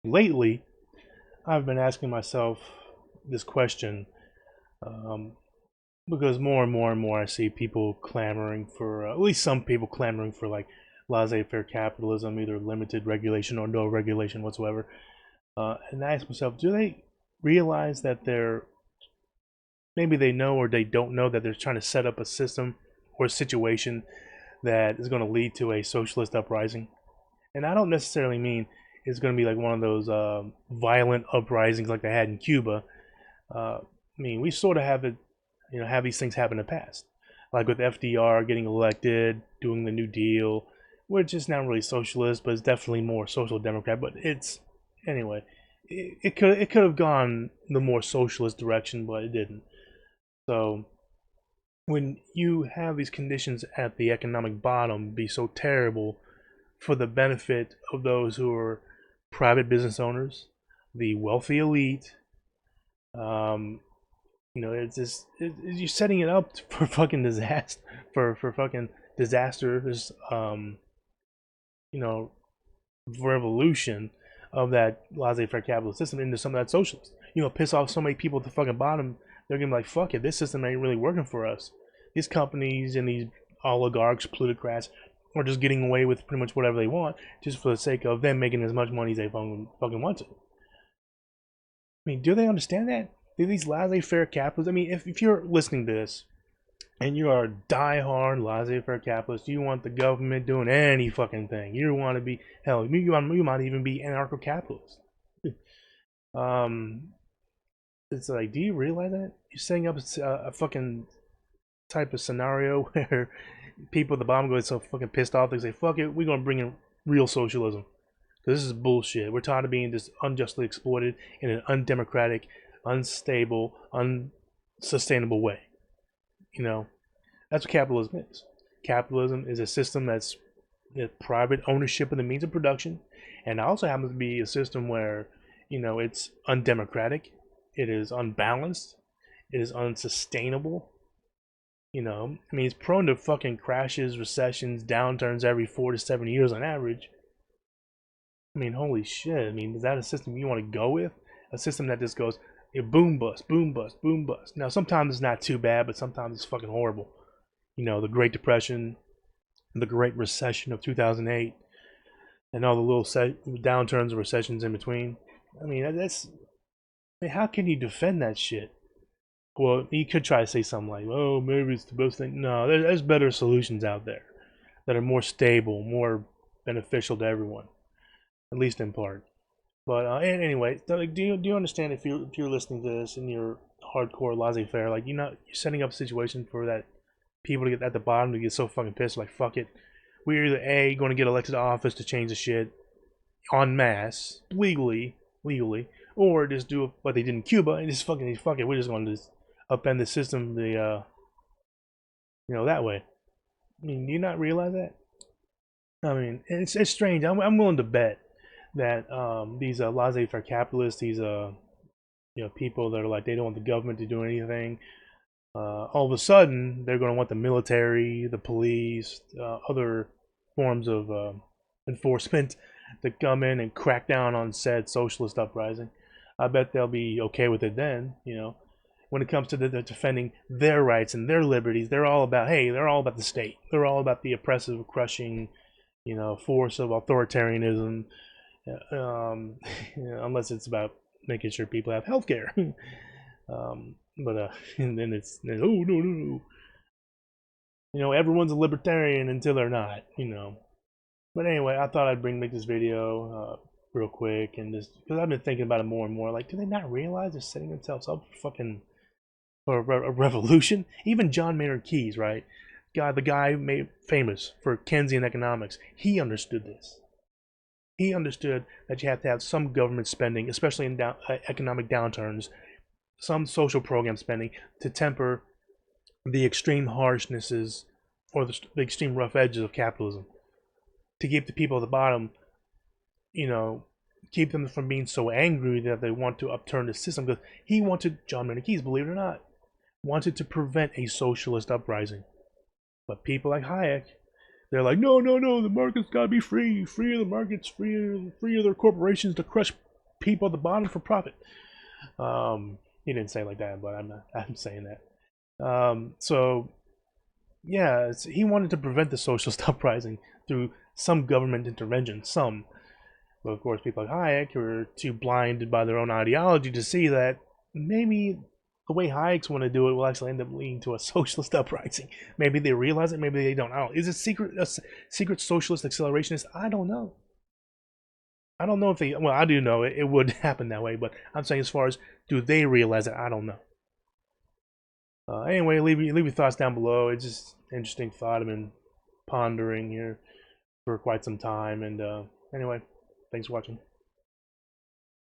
lately, I've been asking myself this question um, because more and more and more I see people clamoring for, at least some people clamoring for like laissez-faire capitalism, either limited regulation or no regulation whatsoever. And I ask myself, do they realize that they're maybe they know or they don't know that they're trying to set up a system or a situation that is going to lead to a socialist uprising? And I don't necessarily mean it's going to be like one of those violent uprisings like they had in Cuba. I mean, we sort of have it, have these things happen in the past, like with FDR getting elected, doing the New Deal, which is not really socialist, but it's definitely more social democrat. But it's anyway, it could have gone the more socialist direction, but it didn't. So when you have these conditions at the economic bottom be so terrible for the benefit of those who are private business owners, the wealthy elite, um, it's just you're setting it up for fucking disaster, for fucking disasters, you know, revolution of that laissez-faire capitalist system into some of that socialist. Piss off so many people at the fucking bottom. They're gonna be like, fuck it, this system ain't really working for us. These companies and these oligarchs, plutocrats, are just getting away with pretty much whatever they want, just for the sake of them making as much money as they fucking want to. I mean, do they understand that? Do these laissez-faire capitalists? I mean, if you're listening to this and you are a die-hard laissez-faire capitalist, you want the government doing any fucking thing. You want to be hell. You might even be anarcho-capitalist. Um, it's like, do you realize that you're setting up a fucking type of scenario where people at the bottom go so fucking pissed off they say, "Fuck it, we're gonna bring in real socialism." Because this is bullshit. We're tired of being just unjustly exploited in an undemocratic, unstable, unsustainable way. You know, that's what capitalism is. Capitalism is a system that's private ownership of the means of production, and it also happens to be a system where, it's undemocratic, it is unbalanced, it is unsustainable. I mean, it's prone to fucking crashes, recessions, downturns every 4 to 7 years on average. I mean, holy shit. I mean, is that a system you want to go with? A system that just goes boom bust, boom bust, boom bust. Now, sometimes it's not too bad, but sometimes it's fucking horrible. The Great Depression, the Great Recession of 2008, and all the little downturns and recessions in between. I mean, I mean, how can you defend that shit? Well, you could try to say something like, "Oh, maybe it's the best thing." No, there's better solutions out there that are more stable, more beneficial to everyone, at least in part. But anyway, do you understand if you're listening to this and you're hardcore laissez-faire, like you're setting up a situation for that people to get at the bottom to get so fucking pissed, like fuck it, we're either a going to get elected to office to change the shit en masse legally, or just do what they did in Cuba and just fuck it, we're just going to just upend the system that way. I mean, do you not realize that? I mean, it's strange. I'm willing to bet that these laissez-faire capitalists, these people that are like they don't want the government to do anything. All of a sudden, they're going to want the military, the police, other forms of enforcement to come in and crack down on said socialist uprising. I bet they'll be okay with it then. When it comes to the defending their rights and their liberties, they're all about they're all about the state. They're all about the oppressive, crushing, force of authoritarianism. Unless it's about making sure people have health care. But and then oh no no no, everyone's a libertarian until they're not. But anyway, I thought I'd make this video real quick and just because I've been thinking about it more and more. Like, do they not realize they're setting themselves up for fucking for a revolution? Even John Maynard Keynes, right? The guy made famous for Keynesian economics. He understood this. He understood that you have to have some government spending, especially in economic downturns, some social program spending to temper the extreme harshnesses or the extreme rough edges of capitalism, to keep the people at the bottom, you know, keep them from being so angry that they want to upturn the system. Because he wanted, John Maynard Keynes, believe it or not, wanted to prevent a socialist uprising. But people like Hayek, they're like, no, no, no, the market's got to be free. Free of the markets, free of their corporations to crush people at the bottom for profit. He didn't say it like that, but I'm saying that. So yeah, he wanted to prevent the socialist uprising through some government intervention. But of course, people like Hayek are too blinded by their own ideology to see that maybe the way Hayek's want to do it will actually end up leading to a socialist uprising. Maybe they realize it, maybe they don't. I don't know. Is it a secret socialist accelerationist? I don't know. I don't know if they. Well, I do know it would happen that way, but I'm saying as far as do they realize it? I don't know. Anyway, leave your thoughts down below. It's just an interesting thought I've been pondering here for quite some time. And anyway, thanks for watching.